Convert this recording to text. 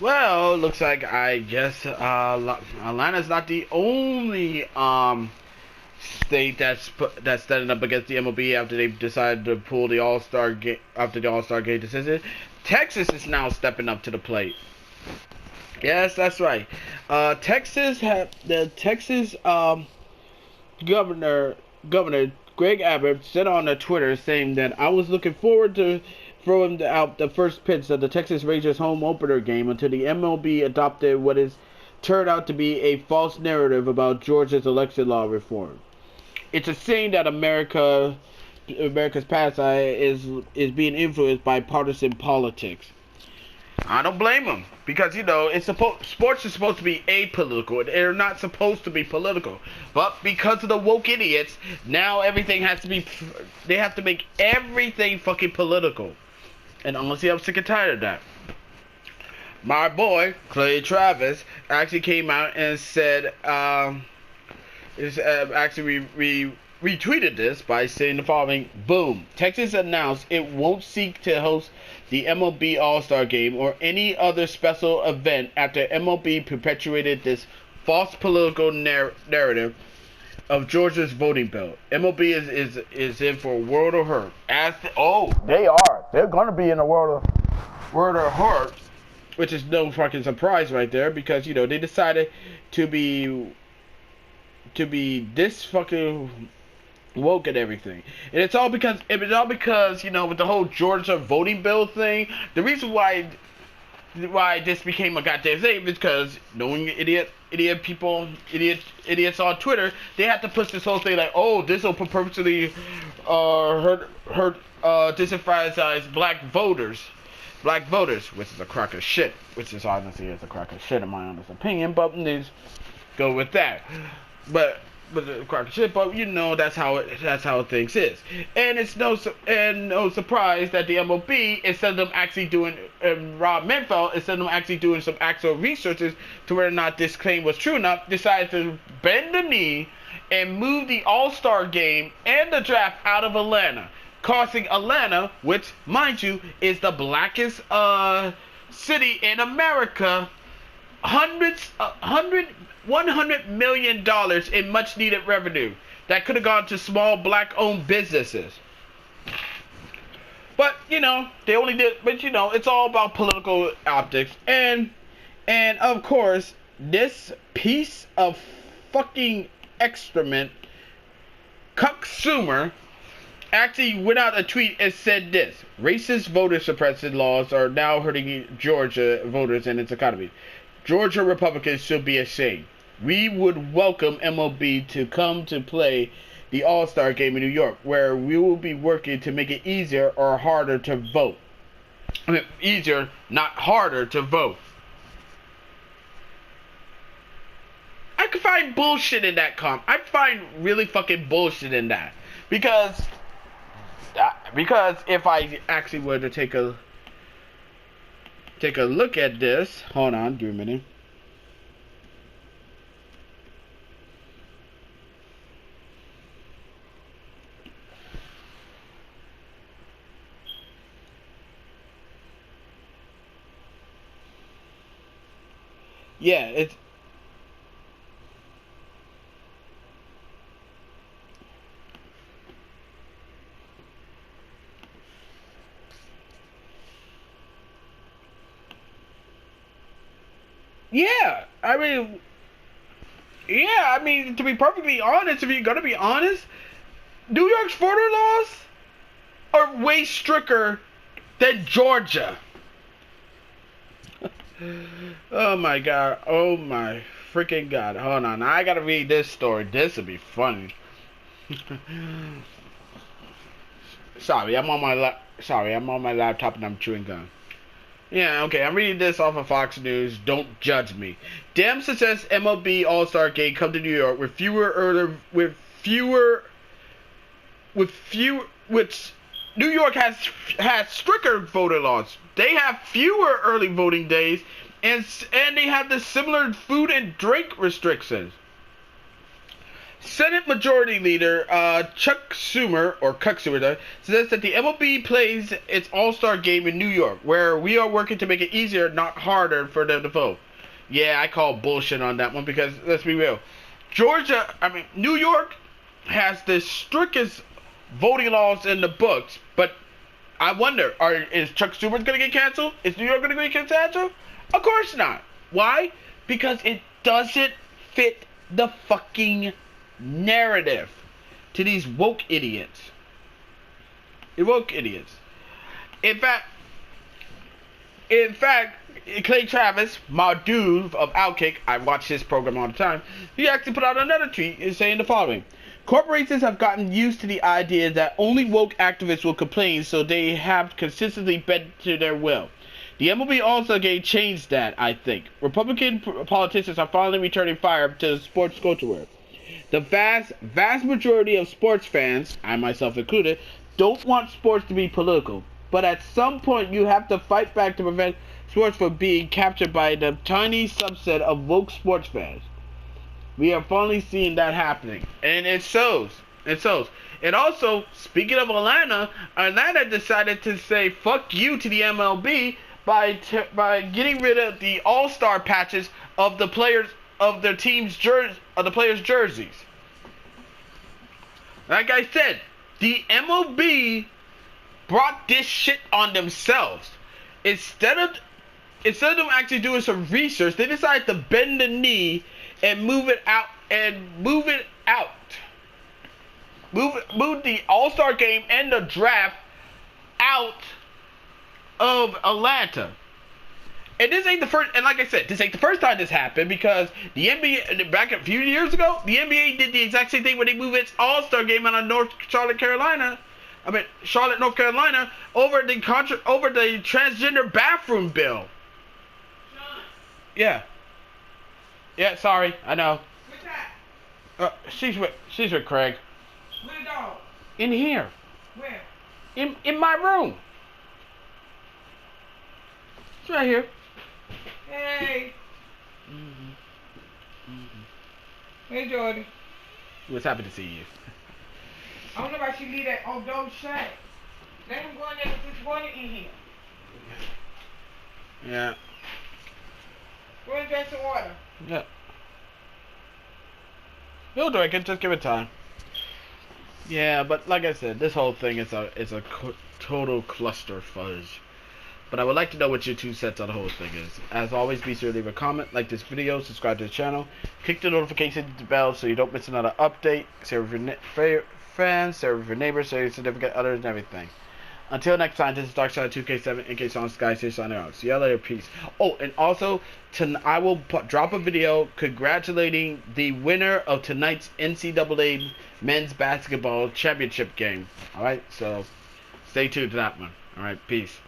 Well, looks like I guess Atlanta's not the only state that's standing up against the MLB after they decided to pull the All Star game after the All Star game decision. Texas is now stepping up to the plate. Yes, that's right. Texas governor Governor Greg Abbott said on a Twitter saying that I was looking forward to throwing out the first pitch of the Texas Rangers home opener game until the MLB adopted what is turned out to be a false narrative about Georgia's election law reform. It's a shame that America's pastime is being influenced by partisan politics. I don't blame them because sports is supposed to be apolitical. They're not supposed to be political, but because of the woke idiots, now everything has to be. They have to make everything fucking political, and honestly, I'm sick and tired of that. My boy Clay Travis actually came out and said, actually retweeted this by saying the following: "Boom! Texas announced it won't seek to host the MLB All-Star Game or any other special event after MLB perpetuated this false political narrative of Georgia's voting bill. MLB is in for a world of hurt. They are. They're gonna be in a world of hurt, which is no fucking surprise right there because they decided to be this fucking woke and everything, and it's all because with the whole Georgia voting bill thing. The reason why this became a goddamn thing is because knowing idiots on Twitter, they had to push this whole thing like, oh, this will purposely disenfranchise black voters, which is a crock of shit, which is honestly is a crock of shit in my honest opinion, but let's go with that. But the crock of shit, but that's how things is, and it's no surprise that the MLB, instead of them actually doing Rob Manfred, instead of them actually doing some actual researches to whether or not this claim was true enough, decided to bend the knee and move the All-Star game and the draft out of Atlanta, costing Atlanta, which mind you is the blackest city in America, $100 million in much needed revenue that could have gone to small black owned businesses. But they only did. But it's all about political optics, and of course this piece of fucking excrement, Cuck actually went out a tweet and said this: racist voter suppression laws are now hurting Georgia voters and its economy. Georgia Republicans should be ashamed. We would welcome MLB to come to play the All-Star Game in New York, where we will be working to make it easier or harder to vote. I mean, easier, not harder to vote. I could find bullshit in that comment. I find really fucking bullshit in that. Because if I actually were to take a look at this. Hold on, give me a minute. Yeah, it's yeah. I mean, to be perfectly honest, if you're gonna be honest, New York's voter laws are way stricter than Georgia. Oh my god. Oh my freaking god. Hold on. I gotta read this story. This will be funny. Sorry, I'm on my laptop and I'm chewing gum. Yeah, okay, I'm reading this off of Fox News. Don't judge me. Dem suggests MLB All-Star Game come to New York with which New York has stricter voter laws. They have fewer early voting days, and they have the similar food and drink restrictions. Senate Majority Leader Chuck Schumer says that the MLB plays its All-Star game in New York, where we are working to make it easier, not harder, for them to vote. Yeah, I call bullshit on that one because, let's be real, New York has the strictest voting laws in the books, but I wonder, is Chuck Schumer going to get canceled? Is New York going to get canceled? Of course not. Why? Because it doesn't fit the fucking narrative to these woke idiots. Woke idiots. In fact, Clay Travis, my dude of Outkick, I watch his program all the time, he actually put out another tweet saying the following. Corporations have gotten used to the idea that only woke activists will complain, so they have consistently bent to their will. The MLB All-Star changed that, I think. Republican politicians are finally returning fire to the sports culture. The vast majority of sports fans, I myself included, don't want sports to be political. But at some point, you have to fight back to prevent sports from being captured by the tiny subset of woke sports fans. We are finally seeing that happening. And it shows. It shows. And also, speaking of Atlanta decided to say fuck you to the MLB by getting rid of the All-Star patches of the players of their team's players' jerseys. Like I said, the MLB brought this shit on themselves. Instead of them actually doing some research, they decided to bend the knee and move the All-Star game and the draft out of Atlanta. And this ain't the first, and like I said, this ain't the first time this happened, because the NBA, back a few years ago, the NBA did the exact same thing when they moved its All-Star game out of Charlotte, North Carolina, over the transgender bathroom bill. Sean. Yeah. Yeah, sorry, I know. What's that? She's with Craig. Where the dog? In here. Where? In my room. It's right here. Hey. Hey, Jordan. He was happy to see you. I don't know why she leave that door shut. Let him go in there with this water in here. Yeah. Go and drink some water. Yeah. He'll drink it, just give it time. Yeah, but like I said, this whole thing is a total cluster fudge. But I would like to know what your 2 cents on the whole thing is. As always, be sure to leave a comment, like this video, subscribe to the channel, click the notification bell so you don't miss another update, share with your friends, share with your neighbors, share with your significant others, and everything. Until next time, this is Darkshine2K7, NK Song Sky, signing out. See y'all later, peace. Oh, and also, I will drop a video congratulating the winner of tonight's NCAA Men's Basketball Championship game. Alright, so stay tuned to that one. Alright, peace.